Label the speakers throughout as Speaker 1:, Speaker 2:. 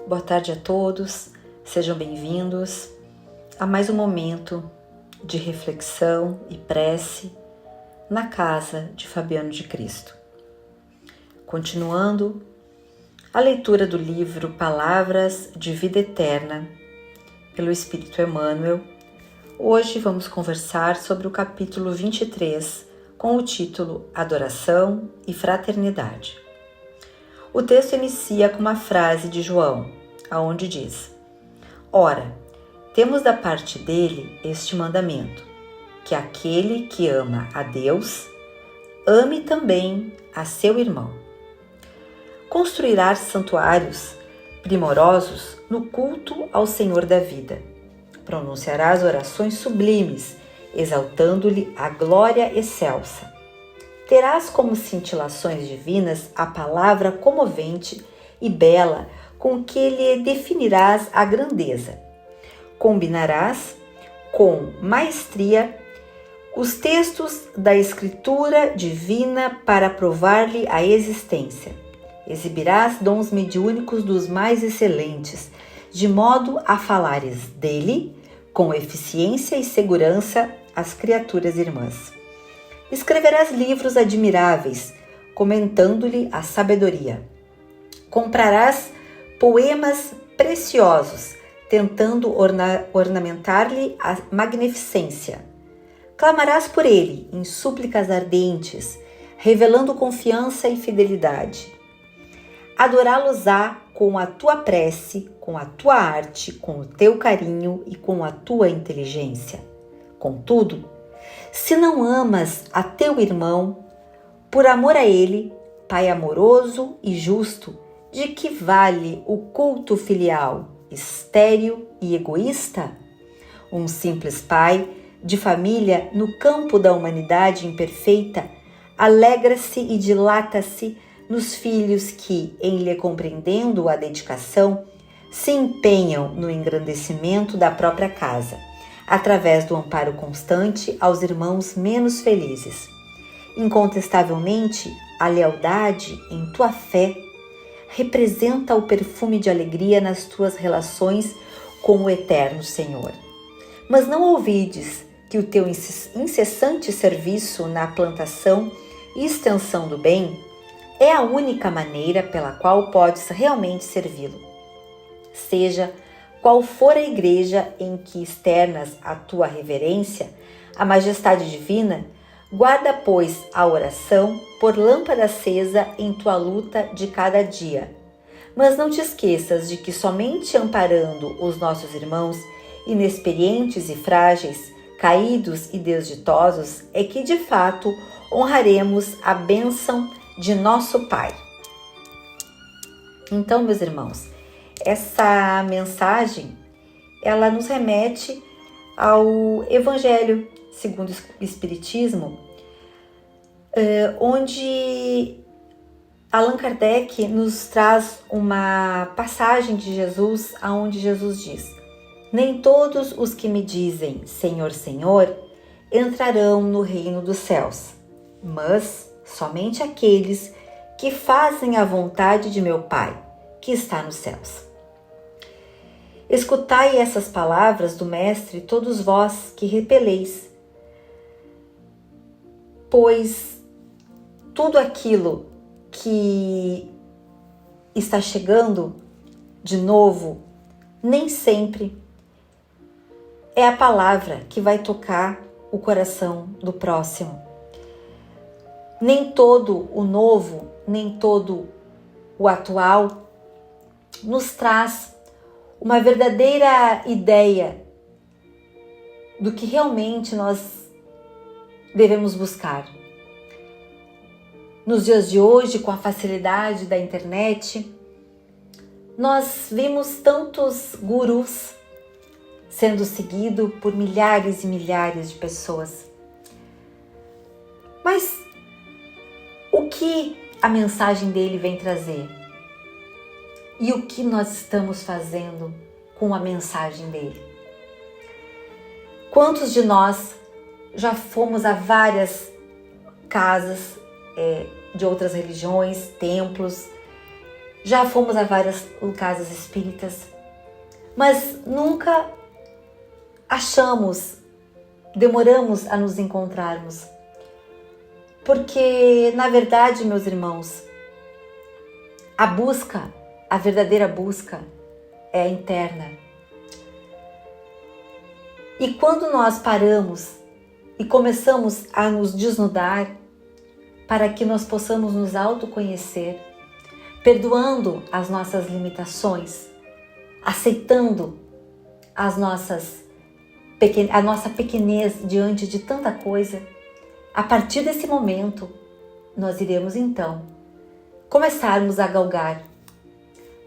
Speaker 1: Boa tarde a todos, sejam bem-vindos a mais um momento de reflexão e prece na casa de Fabiano de Cristo. Continuando a leitura do livro Palavras de Vida Eterna, pelo Espírito Emmanuel, hoje vamos conversar sobre o capítulo 23, com o título Adoração e Fraternidade. O texto inicia com uma frase de João, aonde diz: Ora, temos da parte dele este mandamento, que aquele que ama a Deus, ame também a seu irmão. Construirás santuários primorosos no culto ao Senhor da vida. Pronunciarás orações sublimes, exaltando-lhe a glória excelsa. Terás como cintilações divinas a palavra comovente e bela com que lhe definirás a grandeza. Combinarás com maestria os textos da Escritura divina para provar-lhe a existência. Exibirás dons mediúnicos dos mais excelentes, de modo a falares dele com eficiência e segurança às criaturas irmãs. Escreverás livros admiráveis, comentando-lhe a sabedoria. Comprarás poemas preciosos, tentando ornamentar-lhe a magnificência. Clamarás por ele em súplicas ardentes, revelando confiança e fidelidade. Adorá-los-á com a tua prece, com a tua arte, com o teu carinho e com a tua inteligência. Contudo, se não amas a teu irmão, por amor a ele, Pai amoroso e justo, de que vale o culto filial, estéril e egoísta? Um simples pai de família no campo da humanidade imperfeita alegra-se e dilata-se nos filhos que, em lhe compreendendo a dedicação, se empenham no engrandecimento da própria casa, através do amparo constante aos irmãos menos felizes. Incontestavelmente, a lealdade em tua fé representa o perfume de alegria nas tuas relações com o Eterno Senhor. Mas não ouvides que o teu incessante serviço na plantação e extensão do bem é a única maneira pela qual podes realmente servi-lo. Seja qual for a igreja em que externas a tua reverência, a majestade divina, guarda, pois, a oração por lâmpada acesa em tua luta de cada dia. Mas não te esqueças de que somente amparando os nossos irmãos, inexperientes e frágeis, caídos e desditosos, é que de fato honraremos a bênção de nosso Pai. Então, meus irmãos, essa mensagem, ela nos remete ao Evangelho segundo o Espiritismo, onde Allan Kardec nos traz uma passagem de Jesus, onde Jesus diz: Nem todos os que me dizem Senhor, Senhor, entrarão no reino dos céus, mas somente aqueles que fazem a vontade de meu Pai, que está nos céus. Escutai essas palavras do Mestre, todos vós que repeleis, pois tudo aquilo que está chegando de novo, nem sempre é a palavra que vai tocar o coração do próximo. Nem todo o novo, nem todo o atual nos traz uma verdadeira ideia do que realmente nós devemos buscar. Nos dias de hoje, com a facilidade da internet, nós vimos tantos gurus sendo seguidos por milhares e milhares de pessoas. Mas o que a mensagem dele vem trazer? E o que nós estamos fazendo com a mensagem dele? Quantos de nós já fomos a várias casas de outras religiões, templos, já fomos a várias casas espíritas, mas nunca demoramos a nos encontrarmos. Porque, na verdade, meus irmãos, a verdadeira busca é a interna. E quando nós paramos e começamos a nos desnudar para que nós possamos nos autoconhecer, perdoando as nossas limitações, aceitando a nossa pequenez diante de tanta coisa, a partir desse momento, nós iremos então começarmos a galgar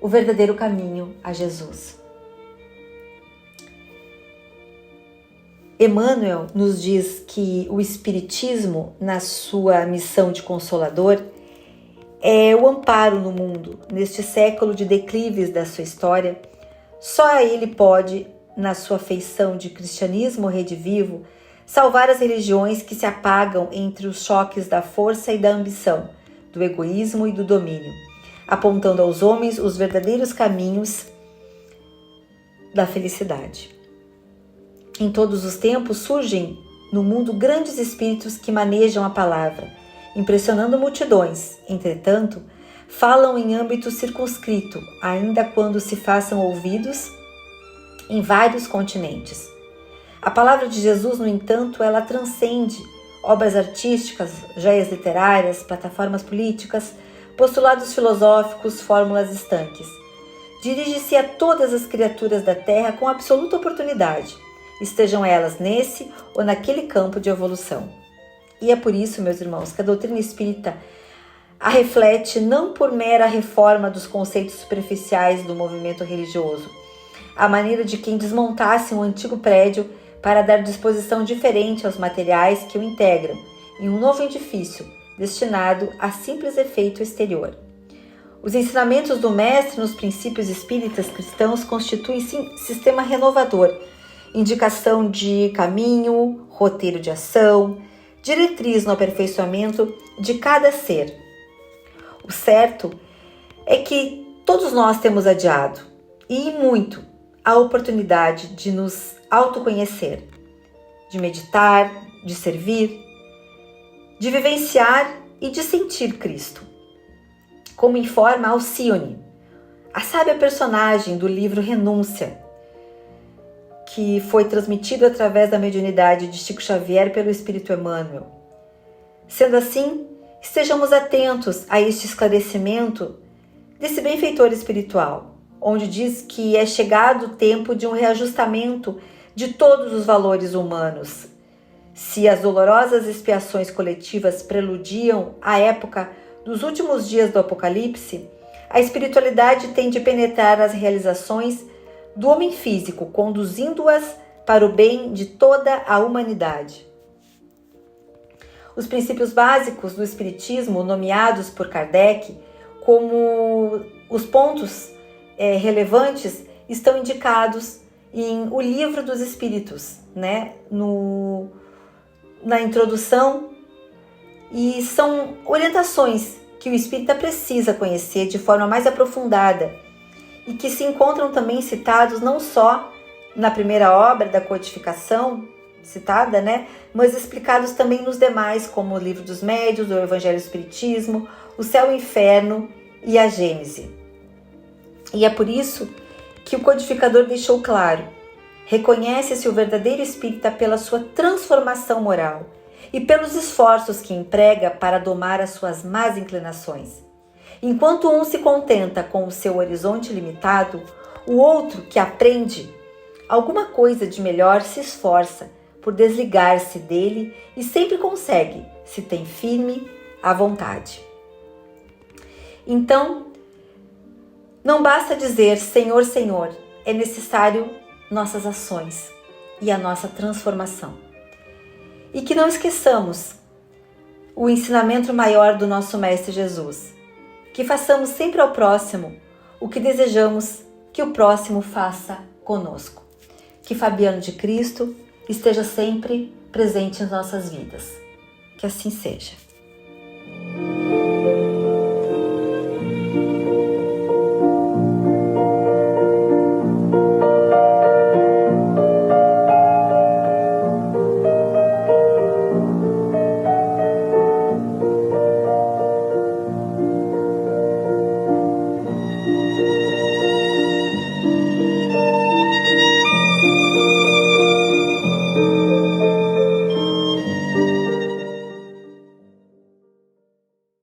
Speaker 1: o verdadeiro caminho a Jesus. Emmanuel nos diz que o Espiritismo, na sua missão de consolador, é o amparo no mundo, neste século de declives da sua história. Só ele pode, na sua feição de cristianismo redivivo, salvar as religiões que se apagam entre os choques da força e da ambição, do egoísmo e do domínio, apontando aos homens os verdadeiros caminhos da felicidade. Em todos os tempos surgem no mundo grandes espíritos que manejam a palavra, impressionando multidões. Entretanto, falam em âmbito circunscrito, ainda quando se façam ouvidos em vários continentes. A palavra de Jesus, no entanto, ela transcende obras artísticas, joias literárias, plataformas políticas, postulados filosóficos, fórmulas estanques. Dirige-se a todas as criaturas da Terra com absoluta oportunidade, estejam elas nesse ou naquele campo de evolução. E é por isso, meus irmãos, que a doutrina espírita a reflete não por mera reforma dos conceitos superficiais do movimento religioso, à maneira de quem desmontasse um antigo prédio para dar disposição diferente aos materiais que o integram em um novo edifício destinado a simples efeito exterior. Os ensinamentos do Mestre nos princípios espíritas cristãos constituem sistema renovador, indicação de caminho, roteiro de ação, diretriz no aperfeiçoamento de cada ser. O certo é que todos nós temos adiado, e muito, a oportunidade de nos autoconhecer, de meditar, de servir, de vivenciar e de sentir Cristo. Como informa Alcione, a sábia personagem do livro Renúncia, que foi transmitido através da mediunidade de Chico Xavier pelo Espírito Emmanuel. Sendo assim, estejamos atentos a este esclarecimento desse benfeitor espiritual, onde diz que é chegado o tempo de um reajustamento de todos os valores humanos. Se as dolorosas expiações coletivas preludiam a época dos últimos dias do Apocalipse, a espiritualidade tem de penetrar as realizações do homem físico, conduzindo-as para o bem de toda a humanidade. Os princípios básicos do Espiritismo, nomeados por Kardec como os pontos relevantes, estão indicados em O Livro dos Espíritos, na introdução, e são orientações que o espírita precisa conhecer de forma mais aprofundada e que se encontram também citados não só na primeira obra da codificação citada, mas explicados também nos demais, como o Livro dos Médiuns, o Evangelho do Espiritismo, o Céu e o Inferno e a Gênese. E é por isso que o codificador deixou claro: reconhece-se o verdadeiro espírita pela sua transformação moral e pelos esforços que emprega para domar as suas más inclinações. Enquanto um se contenta com o seu horizonte limitado, o outro, que aprende alguma coisa de melhor, se esforça por desligar-se dele e sempre consegue, se tem firme a vontade. Então, não basta dizer Senhor, Senhor, é necessário nossas ações e a nossa transformação. E que não esqueçamos o ensinamento maior do nosso Mestre Jesus, que façamos sempre ao próximo o que desejamos que o próximo faça conosco. Que Fabiano de Cristo esteja sempre presente em nossas vidas. Que assim seja.